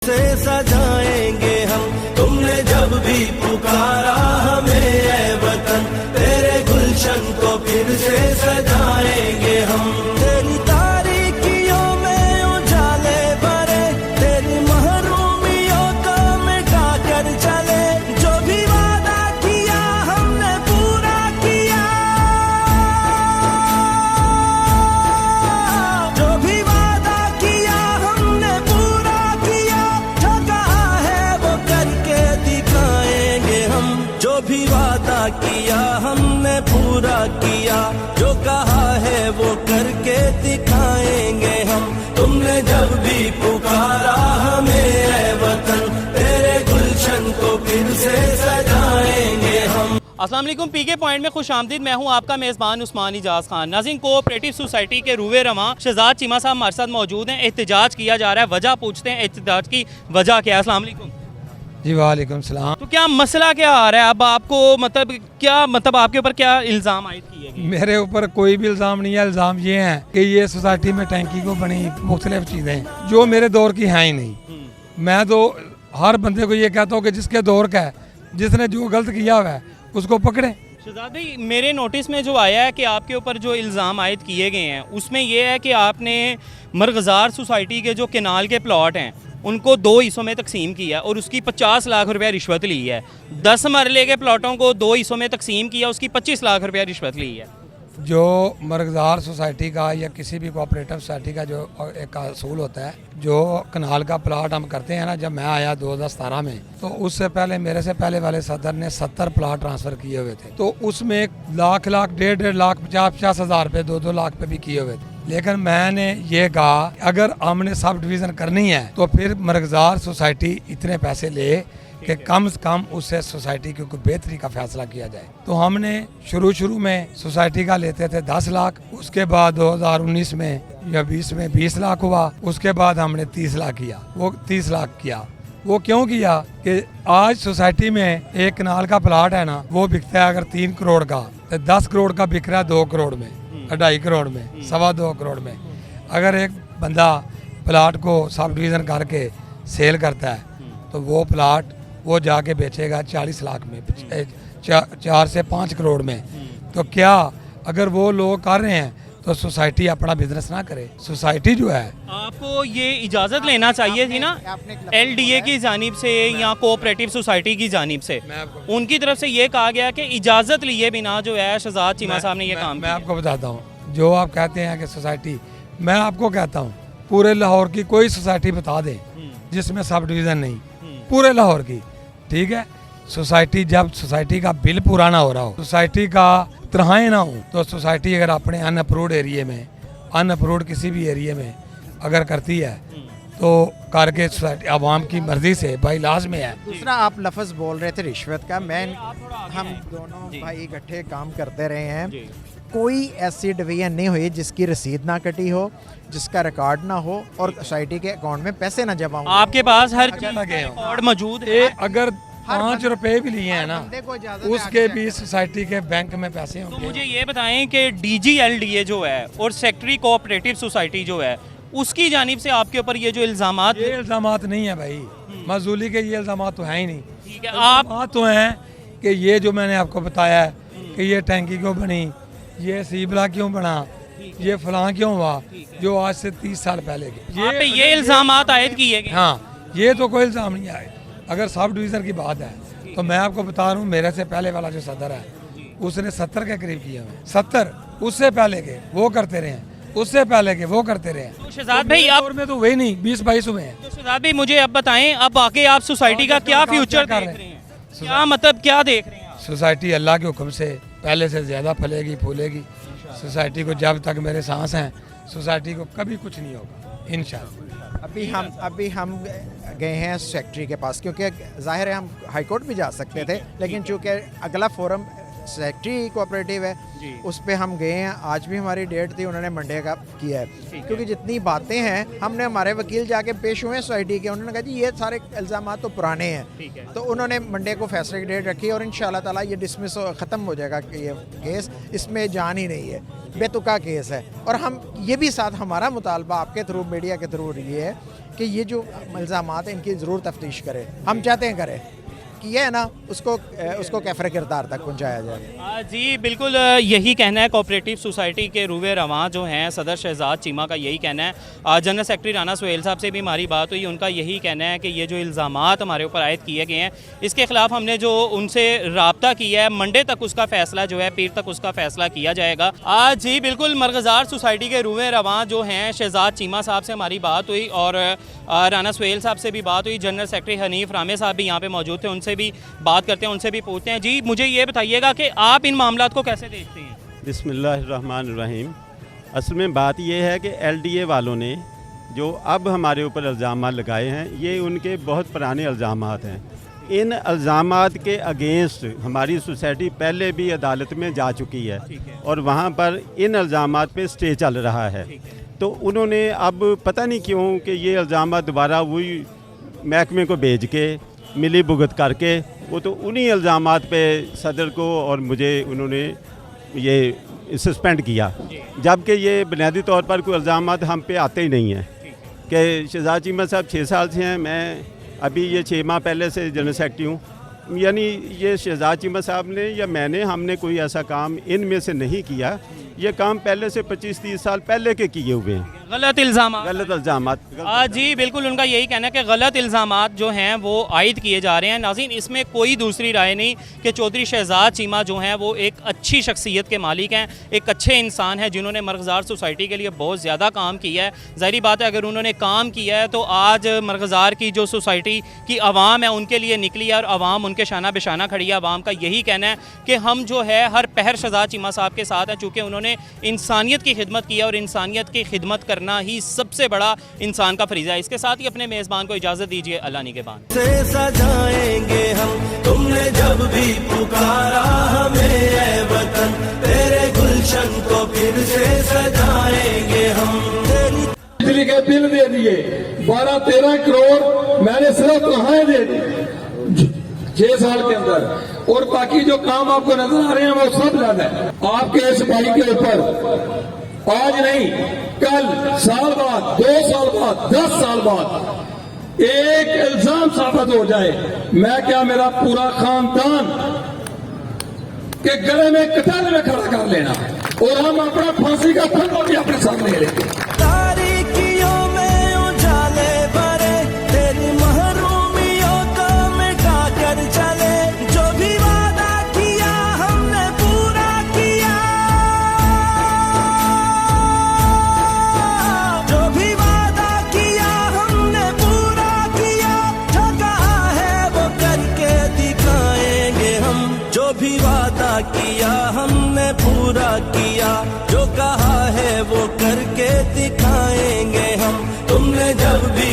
से सजाएंगे हम, तुमने जब भी पुकारा हमें ऐ वतन, तेरे गुलशन को फिर से सजाएंगे हम। तेरी तारीकियों में उजाले भरे, तेरी महरूमियों को मिटा कर चले, जो भी वादा किया हमने पूरा किया, जो भी वादा किया हमने पूरा किया, जो कहा है वो करके दिखाएंगे हम, जो भी वादा किया हमने पूरा किया, जो कहा है वो करके दिखाएंगे हम। तुमने जब भी पुकारा हमें ऐ वतन, तेरे गुलशन को फिर से सजाएंगे हम। अस्सलाम वालेकुम, पीके पॉइंट में खुश आमदीद। मैं हूं आपका मेज़बान उस्मान इजाज़ खान। नाज़रीन, कोऑपरेटिव सोसाइटी के रूवे रवां शहजाद चीमा साहब हमारे साथ मौजूद हैं। एहतजाज किया जा रहा है, वजह पूछते हैं एहतजाज की वजह क्या है। अस्सलाम वालेकुम जी वालेकुम सलाम। तो क्या मसला क्या आ रहा है अब आपको, मतलब आपके ऊपर क्या इल्ज़ाम आयद किए गए? मेरे ऊपर कोई भी इल्ज़ाम नहीं है। इल्ज़ाम ये है कि ये सोसाइटी में टैंकी को बनी मुख्तलिफ चीज़ें जो मेरे दौर की हैं ही नहीं। मैं तो हर बंदे को ये कहता हूँ कि जिसके दौर का है, जिसने जो गलत किया हुआ है उसको पकड़े। शहजाद भाई, मेरे नोटिस में जो आया है कि आपके ऊपर जो इल्ज़ाम आयद किए गए हैं उसमें यह है कि आपने मरगज़ार सोसाइटी के जो केनाल के प्लॉट हैं उनको 2 हिस्सों में तकसीम किया और उसकी 50 लाख रुपया रिश्वत ली है। 10 मरले के प्लॉटों को 2 हिस्सों में तकसीम किया, उसकी 25 लाख रुपया रिश्वत ली है। जो मरगज़ार सोसाइटी का या किसी भी कोऑपरेटिव सोसाइटी का जो एक असूल होता है, जो कनाल का प्लाट हम करते हैं ना, जब मैं आया 2017 में, तो उससे पहले मेरे से पहले वाले सदर ने 70 प्लाट ट्रांसफ़र किए हुए थे। तो उसमें लाख 1.5 लाख 50 हज़ार रुपये 2 लाख पे भी किए हुए थे। लेकिन मैंने ये कहा अगर हमने सब डिवीज़न करनी है तो फिर मरगज़ार सोसाइटी इतने पैसे ले कि कम से कम उससे सोसाइटी की कोई बेहतरी का फैसला किया जाए। तो हमने शुरू में सोसाइटी का लेते थे 10 लाख, उसके बाद 2019 में या 20 में 20 लाख हुआ, उसके बाद हमने 30 लाख किया। वो 30 लाख किया। वो क्यों किया कि आज सोसाइटी में एक कनाल का प्लाट है ना, वो बिकता है अगर 3 करोड़ का, तो 10 करोड़ का बिक रहा है 2 करोड़ में, 2.5 करोड़ में, 2.25 करोड़ में। अगर एक बंदा प्लाट को सब डिवीज़न करके सेल करता है तो वो प्लाट वो जाके बेचेगा 40 लाख में, 4 से 5 करोड़ में। तो क्या अगर वो लोग कर रहे हैं तो सोसाइटी अपना बिजनेस ना करे? सोसाइटी जो है, आपको ये इजाज़त लेना चाहिए थी ना LDA की जानिब से या कोऑपरेटिव सोसाइटी की जानिब से। उनकी तरफ से ये कहा गया कि इजाज़त लिए बिना जो है शहजाद चीमा साहब ने ये काम मैं किया। आपको बताता हूँ, जो आप कहते हैं कि सोसाइटी, मैं आपको कहता हूँ पूरे लाहौर की कोई सोसाइटी बता दें जिसमें सब डिवीज़न नहीं, पूरे लाहौर की, ठीक है। सोसाइटी जब सोसाइटी का बिल पूरा ना हो रहा हो, सोसाइटी का तनख्वाहें ना हो, तो सोसाइटी अगर अपने अनअप्रूव्ड एरिया में, अनअप्रूव्ड किसी भी एरिया में अगर करती है तो करके सोसाइटी आवाम की मर्जी से भाई लाजमी है। दूसरा आप लफ्ज़ बोल रहे थे रिश्वत का, हम दोनों भाई इकट्ठे काम करते रहे हैं, कोई ऐसी डिवीजन नहीं हुई जिसकी रसीद ना कटी हो, जिसका रिकॉर्ड ना हो और सोसाइटी के अकाउंट में पैसे ना जमा हो। आपके पास हर चीज़ का लगे रिकॉर्ड मौजूद है। अगर 5 रुपए भी लिए हैं ना, उसके भी भी सोसाइटी के बैंक में पैसे तो होंगे। मुझे ये बताएं कि DG LDA जो है और सेक्रेटरी कोऑपरेटिव सोसाइटी जो है उसकी जानिब से आपके ऊपर ये जो इल्ज़ामात, ये इल्ज़ामात नहीं है भाई, मजदूरी के ये इल्ज़ामात तो हैं ही नहीं। ठीक है, आप बात तो हैं कि ये जो मैंने आपको बताया है कि ये टैंकी क्यों बनी, ये सीबला क्यों बना, ये फलां क्यों हुआ, जो आज से 30 साल पहले के आप पे ये इल्ज़ामात आयद किए गए। हाँ, ये तो कोई इल्ज़ाम नहीं आए। अगर सब डिवीज़न की बात है तो मैं आपको बता रहा हूँ, मेरे से पहले वाला जो सदर है उसने 70 के करीब किए हुए, 70। उससे पहले के वो करते रहे, उससे पहले के वो करते रहे। तो शहजाद भाई आप में तो वही नहीं 20-22 हुए हैं। तो शहजाद भाई मुझे अब बताएं, अब आके आप सोसाइटी का क्या फ्यूचर देख रहे हैं? क्या मतलब क्या देख रहे हैं आप? सोसाइटी अल्लाह के हुक्म से पहले से ज़्यादा फलेगी फूलेगी। सोसाइटी को जब तक मेरे सांस हैं, सोसाइटी को कभी कुछ नहीं होगा इंशाअल्लाह। अभी हम गए हैं सेक्रेटरी के पास, क्योंकि जाहिर है हम हाई कोर्ट भी जा सकते थे, लेकिन चूंकि अगला फोरम सेक्रेटरी कोऑपरेटिव है, जी। उस पर हम गए हैं। आज भी हमारी डेट थी, उन्होंने मंडे का किया है, क्योंकि जितनी बातें हैं हमने हमारे वकील जाके पेश हुए सोसाइटी के, उन्होंने कहा जी ये सारे इल्ज़ाम तो पुराने हैं, तो उन्होंने मंडे को फैसले की डेट रखी और इंशाल्लाह ताला ये डिसमिस ख़त्म हो जाएगा ये केस, इसमें जान ही नहीं है, बेतुका केस है। और हम ये भी साथ हमारा मुतालबा आपके थ्रू, मीडिया के थ्रू ये है कि ये जो इल्ज़ामात हैं इनकी ज़रूर तफ्तीश करें, हम चाहते हैं करें किया है ना, उसको कैफर किरदार तक पहुंचाया जाए। जी बिल्कुल, यही कहना है कोऑपरेटिव सोसाइटी के रूए रवां जो हैं सदर शहजाद चीमा का, यही कहना है। जनरल सेक्रेटरी राना सुहेल साहब से भी हमारी बात हुई, उनका यही कहना है कि ये जो इल्ज़ामात हमारे ऊपर आयद किए गए हैं इसके ख़िलाफ़ हमने जो उनसे रब्ता किया है, मंडे तक उसका फ़ैसला जो है, पीर तक उसका फ़ैसला किया जाएगा। आज जी बिल्कुल मरग़ज़ार सोसाइटी के रूए रवां जो हैं शहजाद चीमा साहब से हमारी बात हुई और राना सुहेल साहब से भी बात हुई। जनरल सेक्रेटरी हनीफ रामे साहब भी यहाँ पर मौजूद थे, उनसे भी बात करते हैं, उनसे भी पूछते हैं। जी मुझे ये बताइएगा कि आप इन मामलात को कैसे देखते हैं? बिस्मिल्लाहिर्रहमानिर्रहीम। असल में बात ये है कि LDA वालों ने जो अब हमारे ऊपर इल्ज़ाम लगाए हैं ये उनके बहुत पुराने इल्ज़ाम हैं। इन इल्ज़ाम के अगेंस्ट हमारी सोसाइटी पहले भी अदालत में जा चुकी है और वहाँ पर इन इल्ज़ाम पे स्टे चल रहा है। तो उन्होंने अब पता नहीं क्यों कि ये इल्ज़ाम दोबारा वही महकमे को भेज के मिली भुगत करके वो तो उन्हीं इल्ज़ामात पे सदर को और मुझे उन्होंने ये सस्पेंड किया, जबकि ये बुनियादी तौर पर कोई इल्ज़ामात हम पे आते ही नहीं हैं। कि शहजाद चीमा साहब 6 साल से हैं, मैं अभी ये 6 माह पहले से जनरल सेक्रेटरी हूँ, यानी ये शहजाद चीमा साहब ने या मैंने हमने कोई ऐसा काम इनमें से नहीं किया। ये काम पहले से 25-30 साल पहले के किए हुए हैं। गलत इल्ज़ाम। जी बिल्कुल, उनका यही कहना है कि गलत इल्ज़ामात जो हैं वो आयद किए जा रहे हैं। नाज़रीन, इसमें कोई दूसरी राय नहीं कि चौधरी शहजाद चीमा जो हैं वो एक अच्छी शख्सियत के मालिक हैं, एक अच्छे इंसान हैं जिन्होंने मरग़ज़ार सोसाइटी के लिए बहुत ज़्यादा काम किया है। ज़ाहिर बात है अगर उन्होंने काम किया है तो आज मरग़ज़ार की जो सोसाइटी की आवाम है उनके लिए निकली है और आवाम उनके शाना बेशाना खड़ी है। आवाम का यही कहना है कि हम जो है हर पहर शहजाद चीमा साहब के साथ हैं, चूँकि उन्होंने इंसानियत की खिदमत की है और इंसानियत की खिदमत करना ही सबसे बड़ा इंसान का फरीज़ा है। इसके साथ ही अपने मेज़बान को इजाज़त दीजिए। अल्लाह निगहबान। से सजाएंगे हम, तुमने जब भी पुकारा हमें ऐ वतन, तेरे गुलशन को फिर से सजाएंगे हम। बिजली के बिल दे दिए 12-13 करोड़ मैंने सिर्फ तनख्वाहें दे दी 6 साल के अंदर, और बाकी जो काम आपको नजर आ रहे हैं वो सब ज्यादा है। आपके इस भाई के ऊपर आज नहीं कल, साल बाद, 2 साल बाद, 10 साल बाद एक इल्जाम साबित हो जाए, मैं क्या मेरा पूरा खानदान के गले में कतार में खड़ा कर लेना और हम अपना फांसी का फंदा भी अपने सामने लेंगे। तारीकियों में उजाले भरे, तेरी महरूमियों को मिटा कर चले, जो भी वादा किया हमने पूरा किया, जो भी वादा किया हमने पूरा किया, जो कहा है वो करके दिखाएंगे हम, जो भी वादा किया हमने पूरा किया, जो कहा है वो करके दिखाएंगे हम। तुमने जब भी